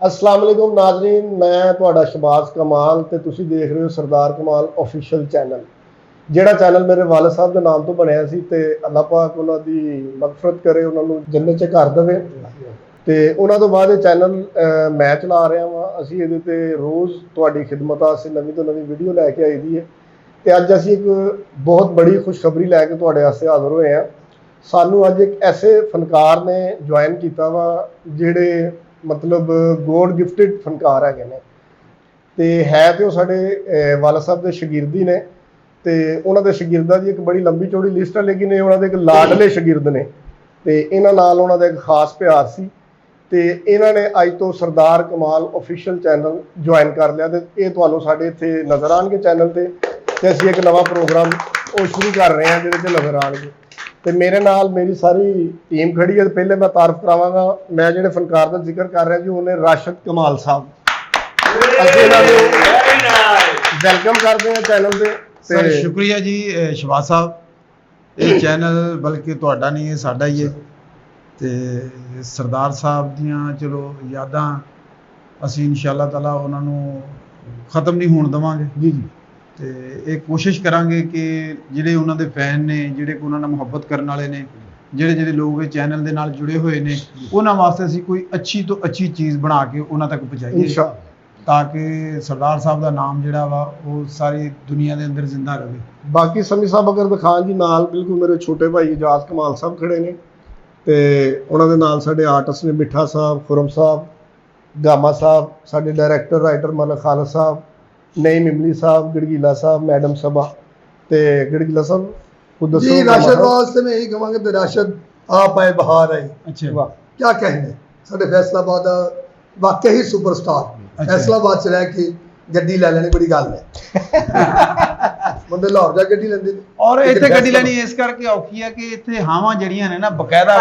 अस्सलाम वालेकुम नाज़रीन, मैं तुहाडा शहबाज कमाल ते तुसी देख रहे हो सरदार कमाल ऑफिशियल चैनल। ਜਿਹੜਾ ਚੈਨਲ ਮੇਰੇ ਵਾਲਿਦ ਸਾਹਿਬ ਦੇ ਨਾਮ ਤੋਂ ਬਣਿਆ ਸੀ ਤੇ ਅੱਲਾਹ ਪਾਕ ਉਹਨਾਂ ਦੀ ਮਗਫਰਤ ਕਰੇ, ਉਹਨਾਂ ਨੂੰ ਜੰਨਤ 'ਚ ਘਰ ਦੇਵੇ। ਤੇ ਉਹਨਾਂ ਤੋਂ ਬਾਅਦ ਇਹ ਚੈਨਲ ਮੈਂ ਚਲਾ ਰਿਹਾ ਵਾਂ। ਅਸੀਂ ਇਹਦੇ ਤੇ ਰੋਜ਼ ਤੁਹਾਡੀ ਖਿਦਮਤ ਵਾਸਤੇ ਨਵੀਂ ਤੋਂ ਨਵੀਂ ਵੀਡੀਓ ਲੈ ਕੇ ਆਈ ਦੀ ਹੈ ਤੇ ਅੱਜ ਅਸੀਂ ਇੱਕ ਬਹੁਤ ਬੜੀ ਖੁਸ਼ਖਬਰੀ ਲੈ ਕੇ ਤੁਹਾਡੇ ਵਾਸਤੇ ਹਾਜ਼ਰ ਹੋਏ ਹਾਂ। ਸਾਨੂੰ ਅੱਜ ਇੱਕ ਐਸੇ ਫਨਕਾਰ ਨੇ ਜੁਆਇਨ ਕੀਤਾ ਵਾ ਜਿਹੜੇ मतलब गॉड गिफ्टिड फनकार है ते है तो साढ़े वाला साहब के शगिरदी ने ते उन्हों के शगिरदा की एक बड़ी लंबी चौड़ी लिस्ट है, लेकिन ये उन्होंने एक लाडले शगिरद ने ते इन्हां नाल उन्हों का एक खास प्यार सी ते इन्होंने अज तो सरदार कमाल ऑफिशियल चैनल ज्वाइन कर लिया। तो ये तुहानूं साडे इत्थे नज़र आउणगे चैनल ते असीं एक नवा प्रोग्राम वो शुरू कर रहे हैं जिहदे च नज़र आउणगे। ਤੇ ਮੇਰੇ ਨਾਲ ਮੇਰੀ ਸਾਰੀ ਟੀਮ ਖੜੀ ਹੈ। ਪਹਿਲੇ ਮੈਂ ਤਾਰਫ ਕਰਾਵਾਂਗਾ, ਮੈਂ ਜਿਹੜੇ ਫਨਕਾਰ ਦਾ ਜ਼ਿਕਰ ਕਰ ਰਿਹਾ ਜੀ ਉਹਨੇ ਰਾਸ਼ਦ ਕਮਾਲ ਸਾਹਿਬ। ਅਸੀਂ ਇਹਨਾਂ ਨੂੰ ਵੈਲਕਮ ਕਰਦੇ ਹਾਂ ਚੈਨਲ ਤੇ। ਸਰ ਸ਼ੁਕਰੀਆ ਜੀ ਸ਼ਹਬਾਜ਼ ਸਾਹਿਬ। ਇਹ ਚੈਨਲ ਬਲਕਿ ਤੁਹਾਡਾ ਨਹੀਂ, ਇਹ ਸਾਡਾ ਹੀ ਹੈ ਤੇ ਸਰਦਾਰ ਸਾਹਿਬ ਦੀਆਂ ਚਲੋ ਯਾਦਾਂ ਅਸੀਂ ਇਨਸ਼ਾਅੱਲਾ ਤਾਲਾ ਉਹਨਾਂ ਨੂੰ ਖਤਮ ਨਹੀਂ ਹੋਣ ਦੇਵਾਂਗੇ ਜੀ ਜੀ। ਤੇ ਇਹ ਕੋਸ਼ਿਸ਼ ਕਰਾਂਗੇ ਕਿ ਜਿਹੜੇ ਉਹਨਾਂ ਦੇ ਫੈਨ ਨੇ, ਜਿਹੜੇ ਉਹਨਾਂ ਨਾਲ ਮੁਹੱਬਤ ਕਰਨ ਵਾਲੇ ਨੇ, ਜਿਹੜੇ ਲੋਕ ਇਹ ਚੈਨਲ ਦੇ ਨਾਲ ਜੁੜੇ ਹੋਏ ਨੇ, ਉਹਨਾਂ ਵਾਸਤੇ ਅਸੀਂ ਕੋਈ ਅੱਛੀ ਤੋਂ ਅੱਛੀ ਚੀਜ਼ ਬਣਾ ਕੇ ਉਹਨਾਂ ਤੱਕ ਪਹੁੰਚਾਈਏ ਇਨਸ਼ਾਅੱਲਾ, ਤਾਂ ਕਿ ਸਰਦਾਰ ਸਾਹਿਬ ਦਾ ਨਾਮ ਜਿਹੜਾ ਵਾ ਉਹ ਸਾਰੀ ਦੁਨੀਆ ਦੇ ਅੰਦਰ ਜ਼ਿੰਦਾ ਰਹੇ। ਬਾਕੀ ਸਮੀ ਸਾਹਿਬ ਅਗਰ ਦਿਖਾਣ ਜੀ ਨਾਲ ਬਿਲਕੁਲ ਮੇਰੇ ਛੋਟੇ ਭਾਈ ਇਜਾਜ਼ ਕਮਾਲ ਸਾਹਿਬ ਖੜੇ ਨੇ ਤੇ ਉਹਨਾਂ ਦੇ ਨਾਲ ਸਾਡੇ ਆਰਟਿਸਟ ਨੇ ਮਿੱਠਾ ਸਾਹਿਬ, ਖੁਰਮ ਸਾਹਿਬ, ਗਾਮਾ ਸਾਹਿਬ, ਸਾਡੇ ਡਾਇਰੈਕਟਰ ਰਾਈਟਰ ਮਲਕ ਖਾਲਦ ਸਾਹਿਬ, नईम इमली साहब, गड़गीला साहब, मैडम सबा ते गड़गीला साहब खुद दसो जी। राशद वास्ते मैं यही कहूँगा कि राशद आप आए बहार आई। अच्छा वाह, क्या कहेंगे साढ़े फैसलाबाद वाकई ही सुपरस्टार। फैसलाबाद च रह के गड्डी ले लेनी बड़ी गल है। बंदे लाहौर जा गड्डी लेंदे और इत्थे गड्डी लेनी इस करके औखी है कि इत्थे हावां जड़ियां ने ना बकायदा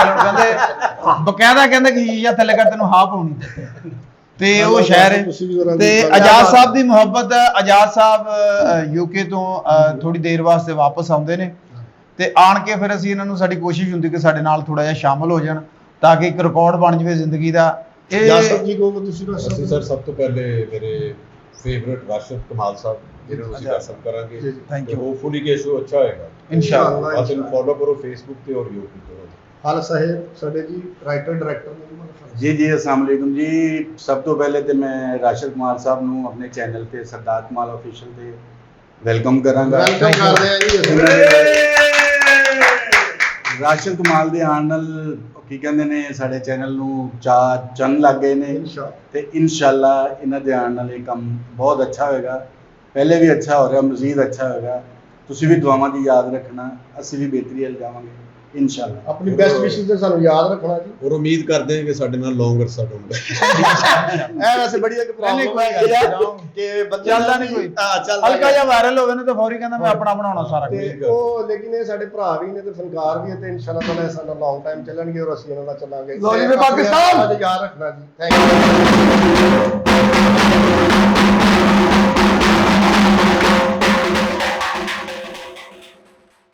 कहंदे कि शीशा थल्ले कर तैनूं हां पाउणी ਤੇ ਉਹ ਸ਼ਹਿਰ ਹੈ। ਤੇ ਆਜ਼ਾਦ ਸਾਹਿਬ ਦੀ ਮੁਹੱਬਤ, ਆਜ਼ਾਦ ਸਾਹਿਬ ਯੂਕੇ ਤੋਂ ਥੋੜੀ ਦੇਰ ਵਾਸਤੇ ਵਾਪਸ ਆਉਂਦੇ ਨੇ ਤੇ ਆਣ ਕੇ ਫਿਰ ਅਸੀਂ ਇਹਨਾਂ ਨੂੰ, ਸਾਡੀ ਕੋਸ਼ਿਸ਼ ਹੁੰਦੀ ਕਿ ਸਾਡੇ ਨਾਲ ਥੋੜਾ ਜਿਹਾ ਸ਼ਾਮਲ ਹੋ ਜਾਣ ਤਾਂ ਕਿ ਇੱਕ ਰਿਕਾਰਡ ਬਣ ਜਾਵੇ ਜ਼ਿੰਦਗੀ ਦਾ। ਇਹ ਰਾਸ਼ਦ ਜੀ ਕੋ ਤੁਸੀਂ ਅਸੀਂ ਸਰ ਸਭ ਤੋਂ ਪਹਿਲੇ ਮੇਰੇ ਫੇਵਰਿਟ ਰਾਸ਼ਦ ਕਮਾਲ ਸਾਹਿਬ ਜਿਹਨਾਂ ਨੂੰ ਅਸੀਂ ਦਰਸ਼ਨ ਕਰਾਂਗੇ। Thank you. ਹੋਪਫੁਲੀ ਕਿ ਸ਼ੋ ਅੱਛਾ ਹੋਏਗਾ ਇਨਸ਼ਾਅੱਲਾ। ਬਸ ਇਹਨੂੰ ਫੋਲੋ ਕਰੋ ਫੇਸਬੁੱਕ ਤੇ ਔਰ YouTube ਤੇ। हाल साहेब साडे जी राइटर डायरेक्टर जी जी अस्सलाम वालेकुम जी। सब तो पहले तो मैं राशिद कमाल साहब नूं अपने चैनल ते सरदार कमाल ऑफिशियल ते वेलकम करांगा। वेलकम कर रहे हैं जी। राशिद कमाल दे आण नाल की कहंदे ने साडे चैनल नूं चार चंद लग गए ने ते इंशाअल्लाह इन्हां दे आण नाल ये काम बहुत अच्छा होएगा। पहले भी अच्छा हो रहा, मजीद अच्छा होएगा। तुसीं भी दुआवां दी याद रखना, असीं भी बेहतरी हल जावांगे इंशाअल्लाह। अपनी बेस्ट विशेस ते सानू याद रखना जी और उम्मीद करते हैं कि साडे नाल लॉन्ग अरसा रहूंगा। ए वैसे बड़ी एक प्रॉब्लम है कि बंदा ਚੱਲਦਾ ਨਹੀਂ ਕੋਈ, ਹਲਕਾ ਜਿਹਾ ਵਾਇਰਲ ਹੋਵੇ ਨਾ ਤਾਂ ਫੌਰੀ ਕਹਿੰਦਾ ਮੈਂ ਆਪਣਾ ਬਣਾਉਣਾ ਸਾਰਾ ਕੁਝ। ਉਹ ਲੇਕਿਨ ਇਹ ਸਾਡੇ ਭਰਾ ਵੀ ਨੇ ਤੇ ਫਨਕਾਰ ਵੀ ਹੈ ਤੇ ਇਨਸ਼ਾਅੱਲਾ ਤਾਲਾ ਸਾਡਾ ਲੌਂਗ ਟਾਈਮ ਚੱਲਣਗੇ ਔਰ ਅਸੀਂ ਇਹਨਾਂ ਨਾਲ ਚੱਲਾਂਗੇ। ਜ਼ਾਲਿਮ ਪਾਕਿਸਤਾਨ ਯਾਦ ਰੱਖਣਾ ਜੀ। Thank you.